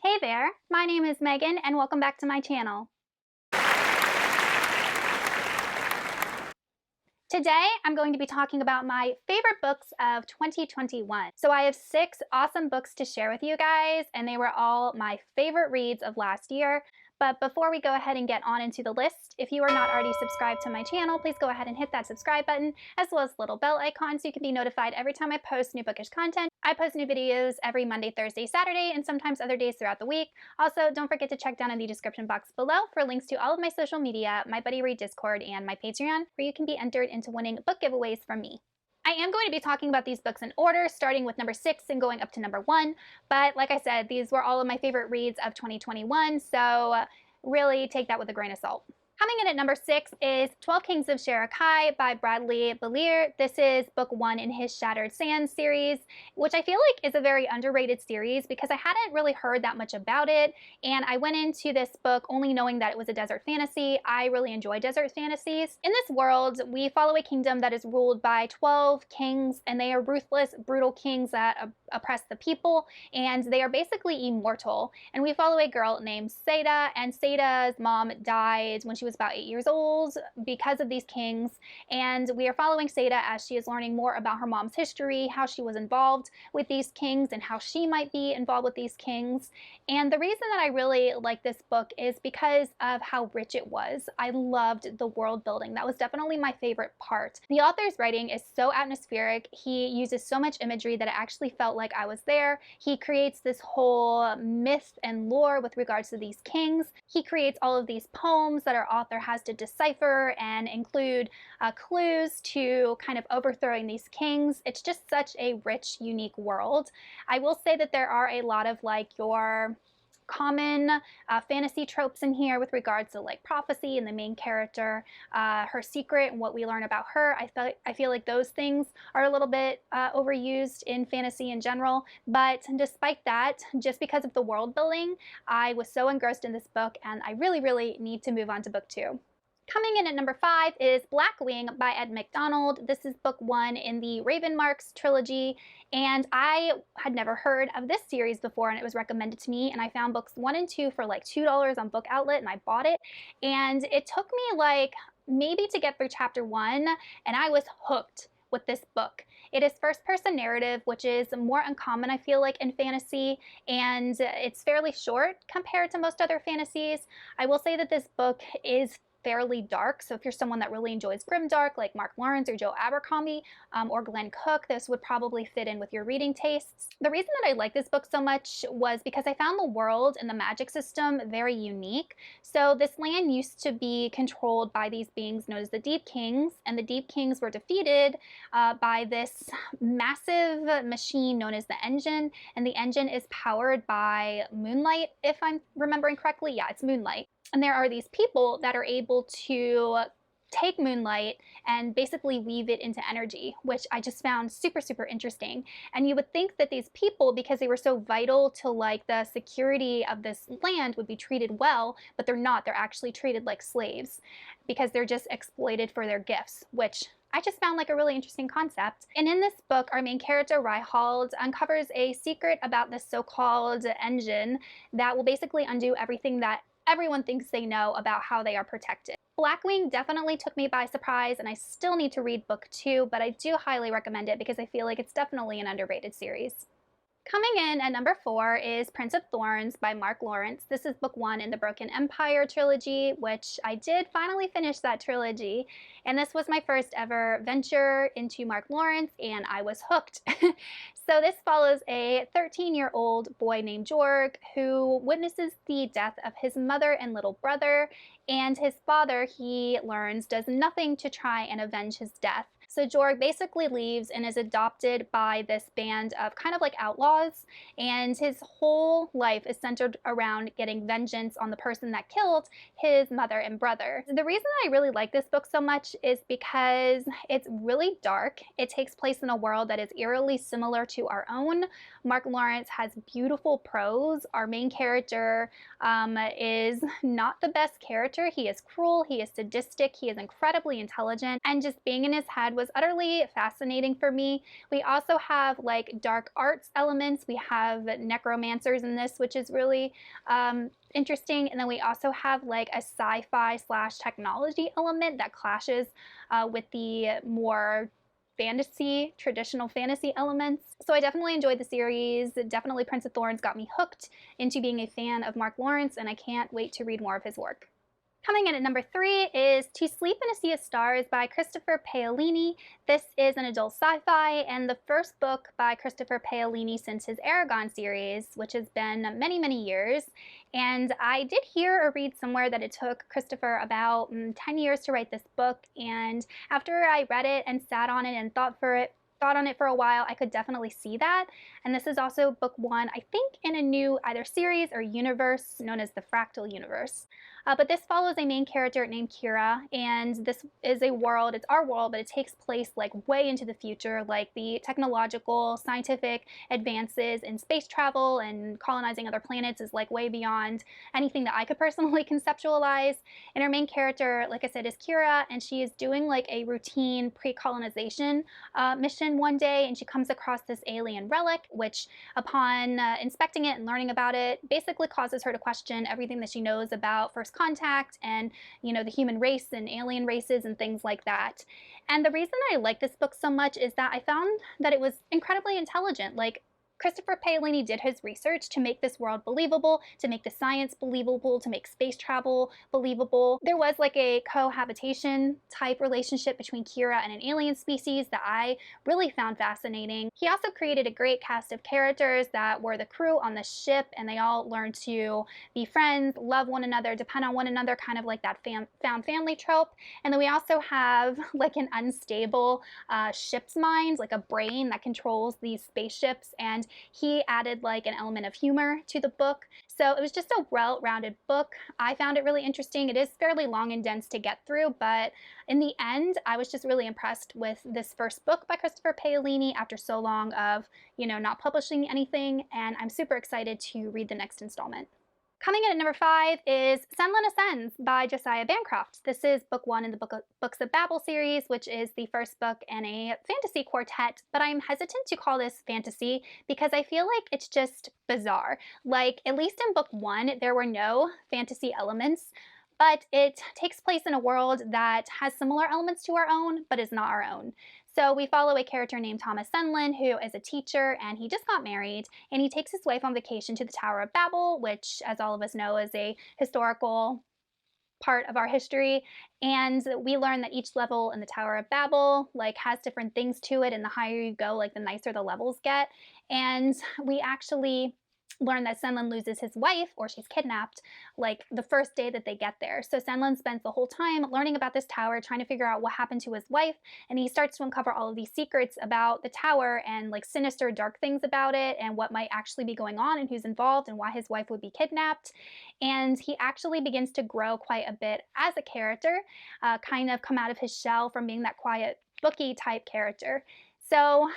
Hey there, my name is Megan and welcome back to my channel. Today, I'm going to be talking about my favorite books of 2021. So I have 6 awesome books to share with you guys, and they were all my favorite reads of last year. But before we go ahead and get on into the list, if you are not already subscribed to my channel, please go ahead and hit that subscribe button, as well as the little bell icon so you can be notified every time I post new bookish content. I post new videos every Monday, Thursday, Saturday, and sometimes other days throughout the week. Also, don't forget to check down in the description box below for links to all of my social media, my Buddy Read Discord, and my Patreon, where you can be entered into winning book giveaways from me. I am going to be talking about these books in order, starting with number 6 and going up to number 1. But like I said, these were all of my favorite reads of 2021, so really take that with a grain of salt. Coming in at number 6 is 12 Kings of Sherakai by Bradley Bellier. This is book 1 in his Shattered Sands series, which I feel like is a very underrated series because I hadn't really heard that much about it, and I went into this book only knowing that it was a desert fantasy. I really enjoy desert fantasies. In this world, we follow a kingdom that is ruled by 12 kings, and they are ruthless, brutal kings that oppress the people, and they are basically immortal. And we follow a girl named Seda, and Seda's mom died when she was about 8 years old because of these kings, and we are following Seda as she is learning more about her mom's history, how she was involved with these kings, and how she might be involved with these kings. And the reason that I really like this book is because of how rich it was. I loved the world building. That was definitely my favorite part. The author's writing is so atmospheric. He uses so much imagery that it actually felt like I was there. He creates this whole myth and lore with regards to these kings. He creates all of these poems that our author has to decipher and include clues to kind of overthrowing these kings. It's just such a rich, unique world. I will say that there are a lot of like your common fantasy tropes in here with regards to like prophecy and the main character, her secret and what we learn about her. I feel like those things are a little bit overused in fantasy in general, but despite that, just because of the world building, I was so engrossed in this book, and I really need to move on to book 2. Coming in at number 5 is Blackwing by Ed McDonald. This is book 1 in the Raven Marks trilogy, and I had never heard of this series before, and it was recommended to me, and I found books 1 and 2 for like $2 on Book Outlet, and I bought it, and it took me like maybe to get through chapter 1, and I was hooked with this book. It is first-person narrative, which is more uncommon, I feel like, in fantasy, and it's fairly short compared to most other fantasies. I will say that this book is fairly dark, so if you're someone that really enjoys grimdark like Mark Lawrence or Joe Abercrombie or Glenn Cook, this would probably fit in with your reading tastes. The reason that I like this book so much was because I found the world and the magic system very unique. So this land used to be controlled by these beings known as the Deep Kings, and the Deep Kings were defeated by this massive machine known as the Engine, and the Engine is powered by moonlight, if I'm remembering correctly. Yeah, it's moonlight. And there are these people that are able to take moonlight and basically weave it into energy, which I just found super interesting. And you would think that these people, because they were so vital to like the security of this land, would be treated well, but they're not. They're actually treated like slaves because they're just exploited for their gifts, which I just found like a really interesting concept. And in this book, our main character, Ryhald, uncovers a secret about this so-called engine that will basically undo everything that everyone thinks they know about how they are protected. Blackwing definitely took me by surprise, and I still need to read book 2, but I do highly recommend it because I feel like it's definitely an underrated series. Coming in at number 4 is Prince of Thorns by Mark Lawrence. This is book 1 in the Broken Empire trilogy, which I did finally finish that trilogy. And this was my first ever venture into Mark Lawrence, and I was hooked. So this follows a 13-year-old boy named Jorg who witnesses the death of his mother and little brother, and his father, he learns, does nothing to try and avenge his death. So Jorg basically leaves and is adopted by this band of kind of like outlaws, and his whole life is centered around getting vengeance on the person that killed his mother and brother. The reason I really like this book so much is because it's really dark. It takes place in a world that is eerily similar to our own. Mark Lawrence has beautiful prose. Our main character is not the best character. He is cruel, he is sadistic, he is incredibly intelligent, and just being in his head was was utterly fascinating for me. We also have like dark arts elements. We have necromancers in this, which is really interesting. And then we also have like a sci-fi slash technology element that clashes with the more fantasy, traditional fantasy elements. So I definitely enjoyed the series. Definitely Prince of Thorns got me hooked into being a fan of Mark Lawrence, and I can't wait to read more of his work. Coming in at number 3 is To Sleep in a Sea of Stars by Christopher Paolini. This is an adult sci-fi and the first book by Christopher Paolini since his Aragon series, which has been many, many years. And I did hear or read somewhere that it took Christopher about 10 years to write this book. And after I read it and sat on it and thought on it for a while, I could definitely see that. And this is also book 1, I think, in a new either series or universe known as the Fractal Universe. But this follows a main character named Kira, and this is a world, it's our world, but it takes place like way into the future, like the technological, scientific advances in space travel and colonizing other planets is like way beyond anything that I could personally conceptualize. And our main character, like I said, is Kira, and she is doing like a routine pre-colonization mission one day, and she comes across this alien relic, which upon inspecting it and learning about it, basically causes her to question everything that she knows about first contact and, the human race and alien races and things like that. And the reason I like this book so much is that I found that it was incredibly intelligent. Like, Christopher Paolini did his research to make this world believable, to make the science believable, to make space travel believable. There was like a cohabitation type relationship between Kira and an alien species that I really found fascinating. He also created a great cast of characters that were the crew on the ship, and they all learned to be friends, love one another, depend on one another, kind of like that found family trope. And then we also have like an unstable ship's mind, like a brain that controls these spaceships, and he added like an element of humor to the book. So it was just a well-rounded book. I found it really interesting. It is fairly long and dense to get through, but in the end, I was just really impressed with this first book by Christopher Paolini after so long of, not publishing anything, and I'm super excited to read the next installment. Coming in at number 5 is Senlin Ascends by Josiah Bancroft. This is book 1 in the Books of Babel series, which is the first book in a fantasy quartet, but I'm hesitant to call this fantasy because I feel like it's just bizarre. Like, at least in book 1, there were no fantasy elements, but it takes place in a world that has similar elements to our own, but is not our own. So we follow a character named Thomas Senlin, who is a teacher, and he just got married, and he takes his wife on vacation to the Tower of Babel, which, as all of us know, is a historical part of our history. And we learn that each level in the Tower of Babel has different things to it, and the higher you go, the nicer the levels get. And we actually learn that Senlin loses his wife, or she's kidnapped, the first day that they get there. So Senlin spends the whole time learning about this tower, trying to figure out what happened to his wife, and he starts to uncover all of these secrets about the tower and sinister, dark things about it, and what might actually be going on and who's involved and why his wife would be kidnapped. And he actually begins to grow quite a bit as a character, kind of come out of his shell from being that quiet, booky type character. So,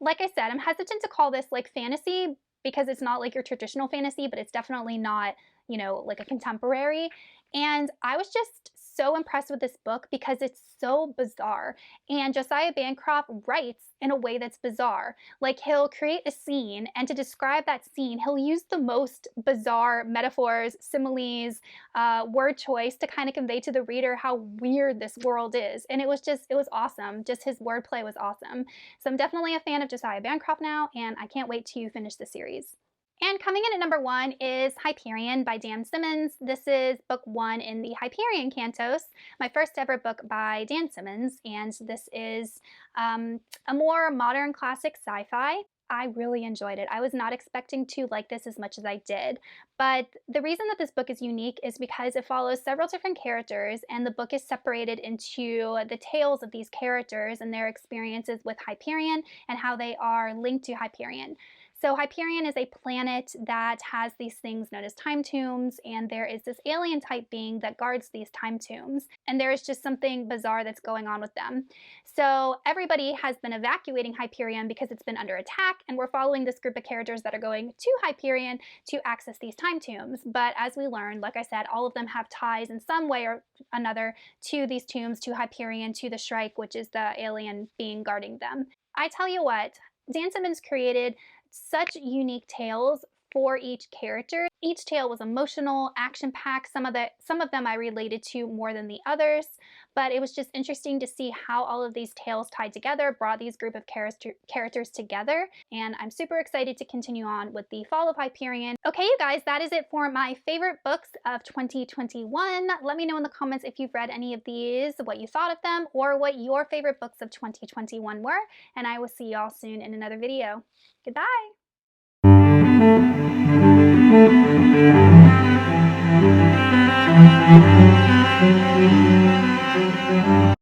like I said, I'm hesitant to call this fantasy, because it's not your traditional fantasy, but it's definitely not, a contemporary. And I was just so impressed with this book because it's so bizarre. And Josiah Bancroft writes in a way that's bizarre. He'll create a scene, and to describe that scene, he'll use the most bizarre metaphors, similes, word choice to kind of convey to the reader how weird this world is. And it was awesome. Just his wordplay was awesome. So I'm definitely a fan of Josiah Bancroft now, and I can't wait to finish the series. And coming in at number 1 is Hyperion by Dan Simmons. This is book 1 in the Hyperion Cantos, my first ever book by Dan Simmons, and this is a more modern classic sci-fi. I really enjoyed it. I was not expecting to like this as much as I did, but the reason that this book is unique is because it follows several different characters, and the book is separated into the tales of these characters and their experiences with Hyperion and how they are linked to Hyperion. So Hyperion is a planet that has these things known as time tombs, and there is this alien type being that guards these time tombs, and there is just something bizarre that's going on with them. So everybody has been evacuating Hyperion because it's been under attack, and we're following this group of characters that are going to Hyperion to access these time tombs. But as we learned, like I said, all of them have ties in some way or another to these tombs, to Hyperion, to the Shrike, which is the alien being guarding them. I tell you what, Dan Simmons created such unique tales for each character. Each tale was emotional, action-packed. Some of them I related to more than the others, but it was just interesting to see how all of these tales tied together, brought these group of characters together, and I'm super excited to continue on with the Fall of Hyperion. Okay, you guys, that is it for my favorite books of 2021. Let me know in the comments if you've read any of these, what you thought of them, or what your favorite books of 2021 were, and I will see y'all soon in another video. Goodbye! Thank you.